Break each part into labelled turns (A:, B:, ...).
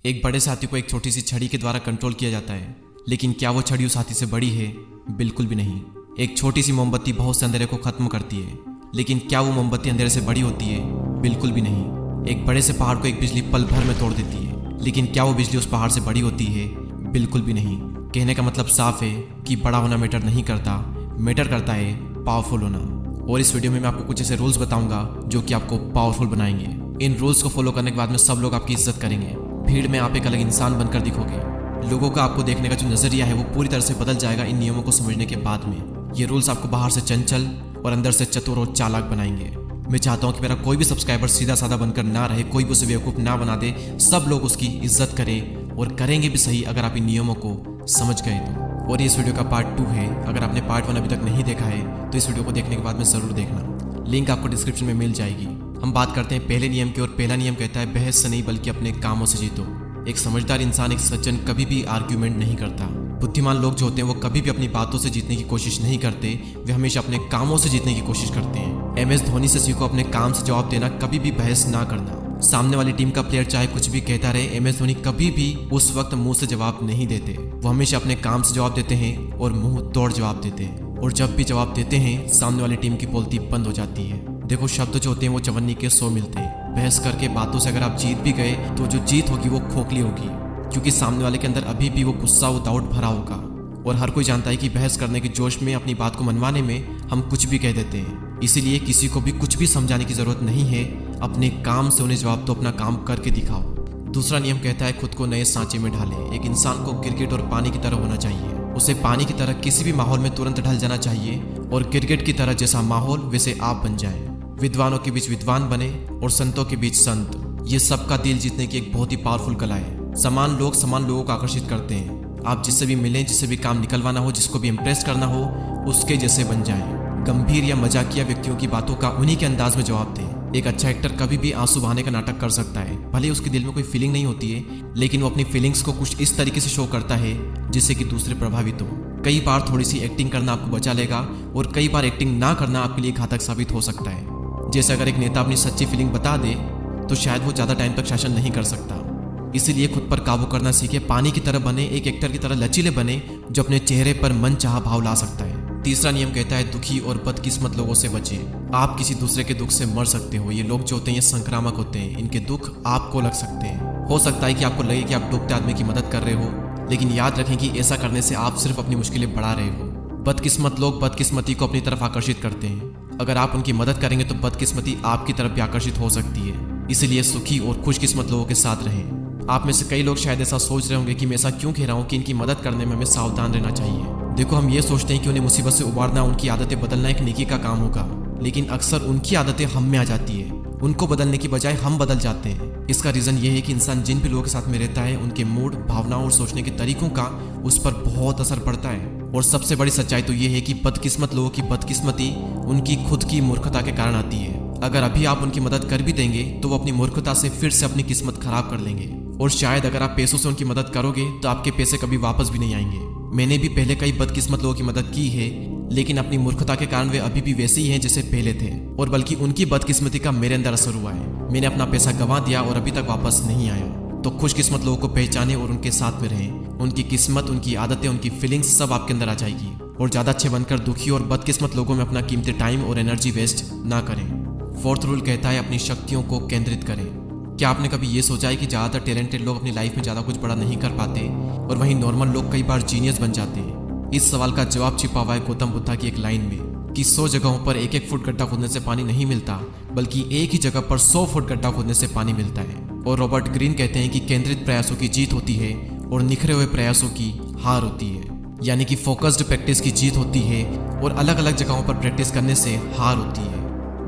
A: एक बड़े से हाथी को एक छोटी सी छड़ी के द्वारा कंट्रोल किया जाता है, लेकिन क्या वो छड़ी उस हाथी से बड़ी है? बिल्कुल भी नहीं। एक छोटी सी मोमबत्ती बहुत से अंधेरे को खत्म करती है, लेकिन क्या वो मोमबत्ती अंधेरे से बड़ी होती है? बिल्कुल भी नहीं। एक बड़े से पहाड़ को एक बिजली पल भर में तोड़ देती है, लेकिन क्या वो बिजली उस पहाड़ से बड़ी होती है? बिल्कुल भी नहीं। कहने का मतलब साफ है कि बड़ा होना मैटर नहीं करता, मैटर करता है पावरफुल होना। और इस वीडियो में मैं आपको कुछ ऐसे रूल्स बताऊंगा जो कि आपको पावरफुल बनाएंगे। इन रूल्स को फॉलो करने के बाद में सब लोग आपकी इज्जत करेंगे। भीड़ में आप एक अलग इंसान बनकर दिखोगे। लोगों का आपको देखने का जो नजरिया है वो पूरी तरह से बदल जाएगा इन नियमों को समझने के बाद में। ये रूल्स आपको बाहर से चंचल और अंदर से चतुर और चालाक बनाएंगे। मैं चाहता हूँ कि मेरा कोई भी सब्सक्राइबर सीधा साधा बनकर ना रहे, कोई भी उसे बेवकूफ़ ना बना दे। सब लोग उसकी इज्जत करें और करेंगे भी सही अगर आप इन नियमों को समझ गए तो। और ये इस वीडियो का पार्ट 2 है। अगर आपने पार्ट 1 अभी तक नहीं देखा है तो इस वीडियो को देखने के बाद में ज़रूर देखना। लिंक आपको डिस्क्रिप्शन में मिल जाएगी। हम बात करते हैं पहले नियम की, और पहला नियम कहता है बहस से नहीं बल्कि अपने कामों से जीतो। एक समझदार इंसान, एक सज्जन कभी भी आर्ग्यूमेंट नहीं करता। बुद्धिमान लोग जो होते हैं वो कभी भी अपनी बातों से जीतने की कोशिश नहीं करते, वे हमेशा अपने कामों से जीतने की कोशिश करते हैं। MS धोनी से सीखो अपने काम से जवाब देना, कभी भी बहस ना करना। सामने वाली टीम का प्लेयर चाहे कुछ भी कहता रहे, MS धोनी कभी भी उस वक्त मुंह से जवाब नहीं देते। वो हमेशा अपने काम से जवाब देते हैं और मुंह तोड़ जवाब देते हैं। और जब भी जवाब देते हैं सामने वाली टीम की बोलती बंद हो जाती है। देखो, शब्द जो होते हैं वो चवन्नी के 100 मिलते हैं। बहस करके बातों से अगर आप जीत भी गए तो जो जीत होगी वो खोखली होगी, क्योंकि सामने वाले के अंदर अभी भी वो गुस्सा, वो डाउट भरा होगा। और हर कोई जानता है कि बहस करने के जोश में, अपनी बात को मनवाने में हम कुछ भी कह देते हैं। इसीलिए किसी को भी कुछ भी समझाने की जरूरत नहीं है। अपने काम से उन्हें जवाब दो, अपना काम करके दिखाओ। दूसरा नियम कहता है खुद को नए सांचे में ढाले। एक इंसान को क्रिकेट और पानी की तरह होना चाहिए। उसे पानी की तरह किसी भी माहौल में तुरंत ढल जाना चाहिए, और क्रिकेट की तरह जैसा माहौल वैसे आप बन जाए। विद्वानों के बीच विद्वान बने और संतों के बीच संत। ये सबका दिल जीतने की एक बहुत ही पावरफुल कला है। समान लोग को आकर्षित करते हैं। आप जिससे भी मिलें, जिससे भी काम निकलवाना हो, जिसको भी इम्प्रेस करना हो, उसके जैसे बन जाएं। गंभीर या मजाकिया व्यक्तियों की बातों का उन्हीं के अंदाज में जवाब दें। एक अच्छा एक्टर कभी भी आंसू बहाने का नाटक कर सकता है। भले उसके दिल में कोई फीलिंग नहीं होती है, लेकिन वो अपनी फीलिंग्स को कुछ इस तरीके से शो करता है जिससे कि दूसरे प्रभावित हो। कई बार थोड़ी सी एक्टिंग करना आपको बचा लेगा, और कई बार एक्टिंग ना करना आपके लिए घातक साबित हो सकता है। जैसे अगर एक नेता अपनी सच्ची फीलिंग बता दे तो शायद वो ज़्यादा टाइम तक शासन नहीं कर सकता। इसीलिए खुद पर काबू करना सीखे। पानी की तरह बने, एक एक्टर की तरह लचीले बने जो अपने चेहरे पर मन चाहा भाव ला सकता है। तीसरा नियम कहता है दुखी और बदकिस्मत लोगों से बचे। आप किसी दूसरे के दुख से मर सकते हो। ये लोग जो होते हैं ये संक्रामक होते हैं। इनके दुख आपको लग सकते हैं। हो सकता है कि आपको लगे कि आप डूबते आदमी की मदद कर रहे हो, लेकिन याद रखें कि ऐसा करने से आप सिर्फ अपनी मुश्किलें बढ़ा रहे हो। बदकिस्मत लोग बदकिस्मती को अपनी तरफ आकर्षित करते हैं। अगर आप उनकी मदद करेंगे तो बदकिस्मती आपकी तरफ भी आकर्षित हो सकती है। इसीलिए सुखी और खुशकिस्मत लोगों के साथ रहें। आप में से कई लोग शायद ऐसा सोच रहे होंगे कि मैं ऐसा क्यों कह रहा हूँ कि इनकी मदद करने में हमें सावधान रहना चाहिए। देखो, हम ये सोचते हैं कि उन्हें मुसीबत से उबारना, उनकी आदतें बदलना एक नेकी का काम होगा, लेकिन अक्सर उनकी आदतें हम में आ जाती है। उनको बदलने की बजाय हम बदल जाते हैं। इसका रीज़न ये है कि इंसान जिन भी लोगों के साथ में रहता है उनके मूड, भावनाओं और सोचने के तरीकों का उस पर बहुत असर पड़ता है। और सबसे बड़ी सच्चाई तो ये है कि बदकिस्मत लोगों की बदकिस्मती उनकी खुद की मूर्खता के कारण आती है। अगर अभी आप उनकी मदद कर भी देंगे तो वो अपनी मूर्खता से फिर से अपनी किस्मत खराब कर लेंगे। और शायद अगर आप पैसों से उनकी मदद करोगे तो आपके पैसे कभी वापस भी नहीं आएंगे। मैंने भी पहले कई बदकिस्मत लोगों की मदद की है, लेकिन अपनी मूर्खता के कारण वे अभी भी वैसे ही हैं जैसे पहले थे, और बल्कि उनकी बदकिस्मती का मेरे अंदर असर हुआ है। मैंने अपना पैसा गंवा दिया और अभी तक वापस नहीं आया। तो खुशकिस्मत लोगों को पहचाने और उनके साथ में रहें। उनकी किस्मत, उनकी आदतें, उनकी फीलिंग्स सब आपके अंदर आ जाएगी। और ज़्यादा अच्छे बनकर दुखी और बदकिस्मत लोगों में अपना कीमती टाइम और एनर्जी वेस्ट ना करें। फोर्थ रूल कहता है अपनी शक्तियों को केंद्रित करें। क्या आपने कभी ये सोचा है कि ज़्यादातर टैलेंटेड लोग अपनी लाइफ में ज़्यादा कुछ बड़ा नहीं कर पाते, और वहीं नॉर्मल लोग कई बार जीनियस बन जाते हैं? इस सवाल का जवाब छिपा हुआ है गौतम बुद्धा की एक लाइन में कि 100 जगहों पर 1-1 फुट गड्ढा खोदने से पानी नहीं मिलता, बल्कि एक ही जगह पर 100 फुट गड्ढा खोदने से पानी मिलता है। और रॉबर्ट ग्रीन कहते हैं कि केंद्रित प्रयासों की जीत होती है और निखरे हुए प्रयासों की हार होती है। यानी कि फोकस्ड प्रैक्टिस की जीत होती है और अलग अलग जगहों पर प्रैक्टिस करने से हार होती है।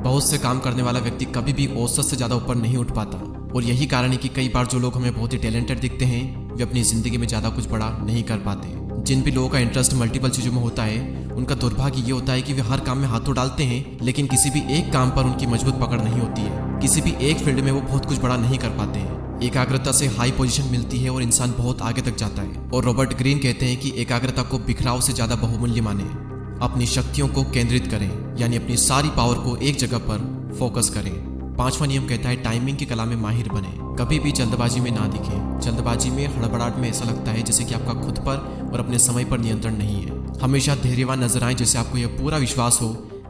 A: बहुत से काम करने वाला व्यक्ति कभी भी औसत से ज़्यादा ऊपर नहीं उठ पाता, और यही कारण है कि कई बार जो लोग हमें बहुत ही टैलेंटेड दिखते हैं वे अपनी ज़िंदगी में ज़्यादा कुछ बड़ा नहीं कर पाते। जिन भी लोगों का इंटरेस्ट मल्टीपल चीज़ों में होता है, उनका दुर्भाग्य ये होता है कि वे हर काम में हाथ तो डालते हैं, लेकिन किसी भी एक काम पर उनकी मजबूत पकड़ नहीं होती है। किसी भी एक फील्ड में वो बहुत कुछ बड़ा नहीं कर पाते हैं। एकाग्रता से हाई पोजीशन मिलती है और इंसान बहुत आगे तक जाता है। और रॉबर्ट ग्रीन कहते हैं कि एकाग्रता को बिखराव से ज़्यादा बहुमूल्य माने। अपनी शक्तियों को केंद्रित करें, यानी अपनी सारी पावर को एक जगह पर फोकस करें। 5वां नियम कहता है टाइमिंग की कला में माहिर बने। कभी भी जल्दबाजी में ना दिखे। जल्दबाजी में, हड़बड़ाहट में ऐसा लगता है जैसे कि आपका खुद पर और अपने समय पर नियंत्रण नहीं है। हमेशा धैर्यवान नजर आए, जैसे आपको यह पूरा विश्वास हो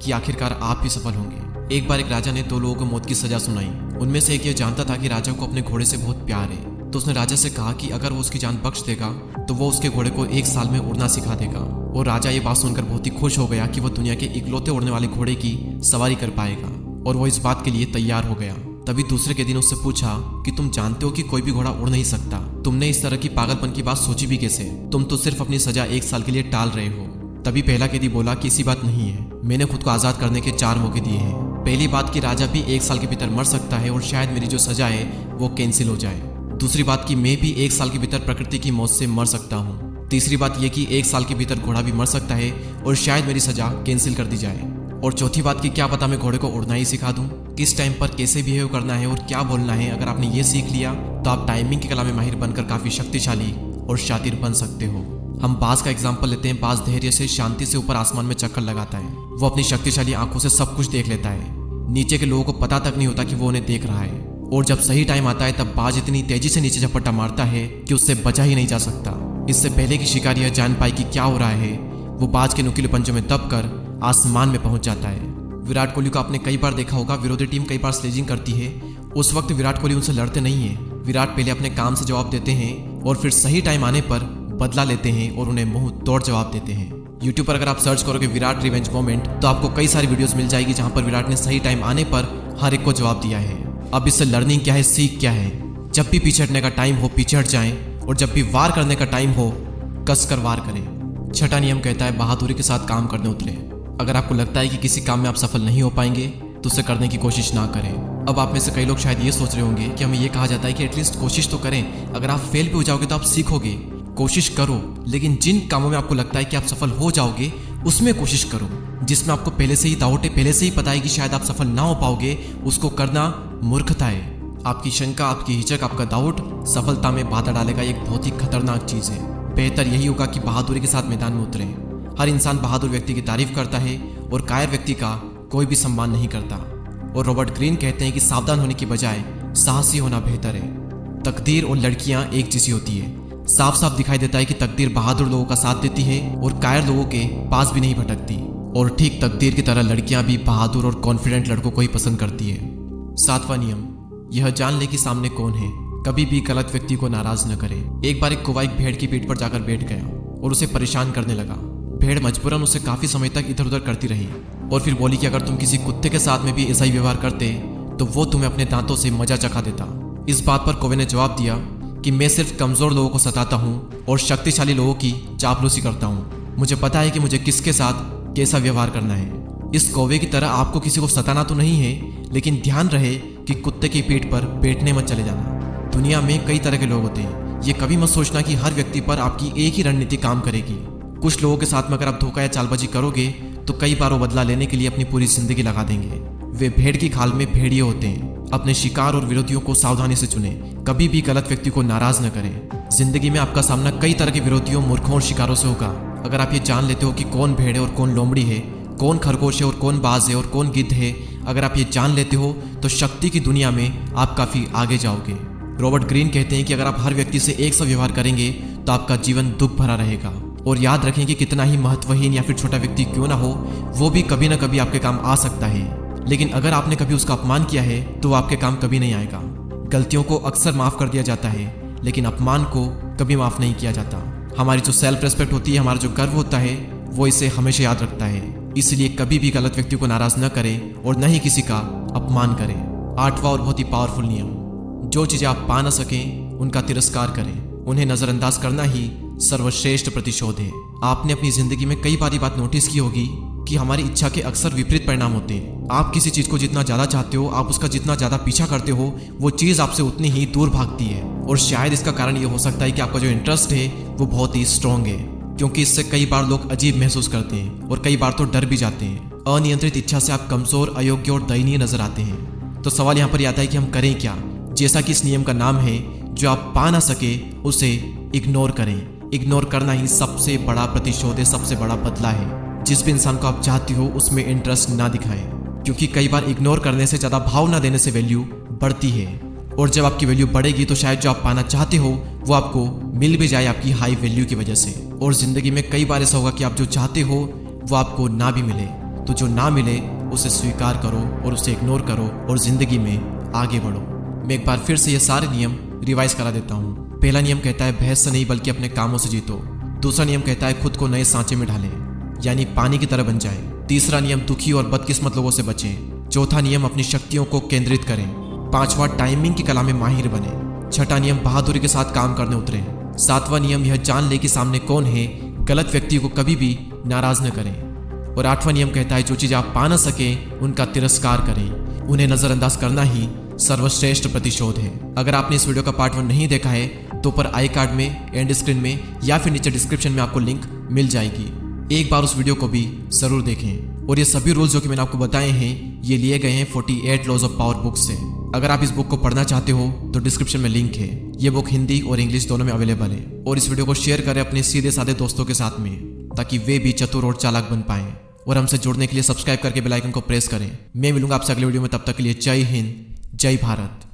A: कि आखिरकार आप ही सफल होंगे। एक बार एक राजा ने 2 लोगों को मौत की सजा सुनाई। उनमें से एक ये जानता था कि राजा को अपने घोड़े से बहुत प्यार है, तो उसने राजा से कहा कि अगर वो उसकी जान बख्श देगा तो वो उसके घोड़े को 1 साल में उड़ना सिखा देगा। और राजा ये बात सुनकर बहुत ही खुश हो गया कि वो दुनिया के इकलौते उड़ने वाले घोड़े की सवारी कर पाएगा, और वो इस बात के लिए तैयार हो गया। तभी दूसरे के दिन उससे पूछा कि तुम जानते हो कि कोई भी घोड़ा उड़ नहीं सकता। तुमने इस तरह की पागलपन की बात सोची भी कैसे? तुम तो सिर्फ अपनी सजा 1 साल के लिए टाल रहे हो। तभी पहला कैदी बोला कि ऐसी बात नहीं है, मैंने खुद को आजाद करने के 4 मौके दिए हैं। पहली बात कि राजा भी 1 साल के भीतर मर सकता है और शायद मेरी जो सजा है वो कैंसिल हो जाए। दूसरी बात कि मैं भी 1 साल के भीतर प्रकृति की मौत से मर सकता हूँ। तीसरी बात यह कि 1 साल के भीतर घोड़ा भी मर सकता है और शायद मेरी सजा कैंसिल कर दी जाए। और चौथी बात कि क्या पता मैं घोड़े को उड़ना ही सिखा दूं, किस टाइम पर कैसे बिहेव करना है और क्या बोलना है। अगर आपने ये सीख लिया तो आप टाइमिंग की कला में माहिर बनकर काफी शक्तिशाली और शातिर बन सकते हो। हम बाज का एग्जाम्पल लेते हैं। बाज धैर्य से, शांति से ऊपर आसमान में चक्कर लगाता है। वो अपनी शक्तिशाली आंखों से सब कुछ देख लेता है। नीचे के लोगों को पता तक नहीं होता कि वो उन्हें देख रहा है। और जब सही टाइम आता है तब बाज इतनी तेजी से नीचे झपट्टा मारता है कि उससे बचा ही नहीं जा सकता। इससे पहले कि शिकारी यह जान पाए कि क्या हो रहा है, वो बाज के नुकीले पंजों में दबकर आसमान में पहुंच जाता है। विराट कोहली को आपने कई बार देखा होगा, विरोधी टीम कई बार स्लेजिंग करती है, उस वक्त विराट कोहली उनसे लड़ते नहीं है। विराट पहले अपने काम से जवाब देते हैं और फिर सही टाइम आने पर बदला लेते हैं और उन्हें मुंह तोड़ जवाब देते हैं। यूट्यूब पर अगर आप सर्च करोगे विराट रिवेंज मोमेंट तो आपको कई सारी वीडियोस मिल जाएगी जहां पर विराट ने सही टाइम आने पर हर एक को जवाब दिया है। अब इससे लर्निंग क्या है, सीख क्या है? जब भी पीछे हटने का टाइम हो पीछे हट जाएं, और जब भी वार करने का टाइम हो कसकर वार करें। छठा नियम कहता है बहादुरी के साथ काम करने उतरे। अगर आपको लगता है कि किसी काम में आप सफल नहीं हो पाएंगे तो उसे करने की कोशिश ना करें। अब आप में से कई लोग शायद ये सोच रहे होंगे कि हमें ये कहा जाता है कि एटलीस्ट कोशिश तो करें, अगर आप फेल भी हो जाओगे तो आप सीखोगे। कोशिश करो, लेकिन जिन कामों में आपको लगता है कि आप सफल हो जाओगे उसमें कोशिश करो। जिसमें आपको पहले से ही डाउट है, पहले से ही पता है कि शायद आप सफल ना हो पाओगे, उसको करना मूर्खता है। आपकी शंका, आपकी हिचक, आपका डाउट सफलता में बाधा डालेगा। एक बहुत ही खतरनाक चीज है। बेहतर यही होगा कि बहादुरी के साथ मैदान में उतरें। हर इंसान बहादुर व्यक्ति की तारीफ करता है और कायर व्यक्ति का कोई भी सम्मान नहीं करता। और रॉबर्ट ग्रीन कहते हैं कि सावधान होने की बजाय साहसी होना बेहतर है। तकदीर और लड़कियां एक जैसी होती है। साफ साफ दिखाई देता है कि तकदीर बहादुर लोगों का साथ देती है और कायर लोगों के पास भी नहीं भटकती। और ठीक तकदीर की तरह लड़कियां भी बहादुर और कॉन्फिडेंट लड़कों को ही पसंद करती है। 7वां नियम, यह जान ले कि सामने कौन है। कभी भी गलत व्यक्ति को नाराज न करे। एक बार एक कौवा एक भेड़ की पीठ पर जाकर बैठ गया और उसे परेशान करने लगा। भेड़ मजबूरन उसे काफी समय तक इधर उधर करती रही और फिर बोली कि अगर तुम किसी कुत्ते के साथ में भी ऐसा ही व्यवहार करते तो वो तुम्हें अपने दांतों से मजा चखा देता। इस बात पर कौवे ने जवाब दिया कि मैं सिर्फ कमजोर लोगों को सताता हूँ और शक्तिशाली लोगों की चापलूसी करता हूँ। मुझे पता है कि मुझे किसके साथ कैसा व्यवहार करना है। इस कौवे की तरह आपको किसी को सताना तो नहीं है, लेकिन ध्यान रहे कि कुत्ते की पीठ पर बैठने मत चले जाना। दुनिया में कई तरह के लोग होते हैं। ये कभी मत सोचना कि हर व्यक्ति पर आपकी एक ही रणनीति काम करेगी। कुछ लोगों के साथ में अगर आप धोखा या चालबाजी करोगे तो कई बार वो बदला लेने के लिए अपनी पूरी जिंदगी लगा देंगे। वे भेड़ की खाल में भेड़िए होते हैं। अपने शिकार और विरोधियों को सावधानी से चुने। कभी भी गलत व्यक्ति को नाराज न करें। जिंदगी में आपका सामना कई तरह के विरोधियों, मूर्खों और शिकारों से होगा। अगर आप ये जान लेते हो कि कौन भेड़ है और कौन लोमड़ी है, कौन खरगोश है और कौन बाज है और कौन गिद्ध है, अगर आप ये जान लेते हो तो शक्ति की दुनिया में आप काफी आगे जाओगे। रॉबर्ट ग्रीन कहते हैं कि अगर आप हर व्यक्ति से एक सा व्यवहार करेंगे तो आपका जीवन दुख भरा रहेगा। और याद रखें कि कितना ही महत्वहीन या फिर छोटा व्यक्ति क्यों ना हो, वो भी कभी ना कभी आपके काम आ सकता है। लेकिन अगर आपने कभी उसका अपमान किया है तो आपके काम कभी नहीं आएगा। गलतियों को अक्सर माफ कर दिया जाता है, लेकिन अपमान को कभी माफ नहीं किया जाता। हमारी जो सेल्फ रेस्पेक्ट होती है, हमारा जो गर्व होता है, वो इसे हमेशा याद रखता है। इसलिए कभी भी गलत व्यक्ति को नाराज न करें और न ही किसी का अपमान करें। 8वां और बहुत ही पावरफुल नियम, जो चीजें आप पा न सकें उनका तिरस्कार करें। उन्हें नजरअंदाज करना ही सर्वश्रेष्ठ प्रतिशोध है। आपने अपनी जिंदगी में कई बार ये बात नोटिस की होगी कि हमारी इच्छा के अक्सर विपरीत परिणाम होते हैं। आप किसी चीज को जितना ज्यादा चाहते हो, आप उसका जितना ज्यादा पीछा करते हो, वो चीज आपसे उतनी ही दूर भागती है। और शायद इसका कारण ये हो सकता है कि आपका जो इंटरेस्ट है वो बहुत ही स्ट्रांग है, क्योंकि इससे कई बार लोग अजीब महसूस करते हैं और कई बार तो डर भी जाते हैं। अनियंत्रित इच्छा से आप कमजोर, अयोग्य और दयनीय नजर आते हैं। तो सवाल यहाँ पर आता है कि हम करें क्या? जैसा कि इस नियम का नाम है, जो आप पा ना सके उसे इग्नोर करें। इग्नोर करना ही सबसे बड़ा प्रतिशोध है, सबसे बड़ा बदला है। जिस भी इंसान को आप चाहते हो उसमें इंटरेस्ट ना दिखाएं। क्योंकि कई बार इग्नोर करने से ज़्यादा भाव ना देने से वैल्यू बढ़ती है। और जब आपकी वैल्यू बढ़ेगी तो शायद जो आप पाना चाहते हो वो आपको मिल भी जाए आपकी हाई वैल्यू की वजह से। और ज़िंदगी में कई बार ऐसा होगा कि आप जो चाहते हो वो आपको ना भी मिले, तो जो ना मिले उसे स्वीकार करो और उसे इग्नोर करो और ज़िंदगी में आगे बढ़ो। मैं एक बार फिर से ये सारे नियम रिवाइज करा देता हूँ। पहला नियम कहता है बहस से नहीं बल्कि अपने कामों से जीतो। दूसरा नियम कहता है खुद को नए सांचे में ढालें, यानी पानी की तरह बन जाए। तीसरा नियम दुखी और बदकिस्मत लोगों से बचें। चौथा नियम अपनी शक्तियों को केंद्रित करें। पांचवा टाइमिंग की कला में माहिर बने। छठा नियम बहादुरी के साथ काम करने उतरे। सातवां नियम यह जान ले कि सामने कौन है, गलत व्यक्ति को कभी भी नाराज न करें। और आठवां नियम कहता है जो चीज़ आप पा न सके उनका तिरस्कार करें, उन्हें नज़रअंदाज करना ही सर्वश्रेष्ठ प्रतिशोध है। अगर आपने इस वीडियो का पार्ट 1 नहीं देखा है तो ऊपर आई कार्ड में, एंड स्क्रीन में या फिर नीचे डिस्क्रिप्शन में आपको लिंक मिल जाएगी। एक बार उस वीडियो को भी जरूर देखें। और ये सभी रूल्स जो कि मैंने आपको बताए हैं ये लिए गए हैं 48 लॉज ऑफ पावर बुक से। अगर आप इस बुक को पढ़ना चाहते हो तो डिस्क्रिप्शन में लिंक है। ये बुक हिंदी और इंग्लिश दोनों में अवेलेबल है। और इस वीडियो को शेयर करें अपने सीधे साधे दोस्तों के साथ में, ताकि वे भी चतुर और चालाक बन पाएं। और हमसे जुड़ने के लिए सब्सक्राइब करके बेल आइकन को प्रेस करें। मैं मिलूंगा आपसे अगले वीडियो में, तब तक के लिए जय हिंद, जय भारत।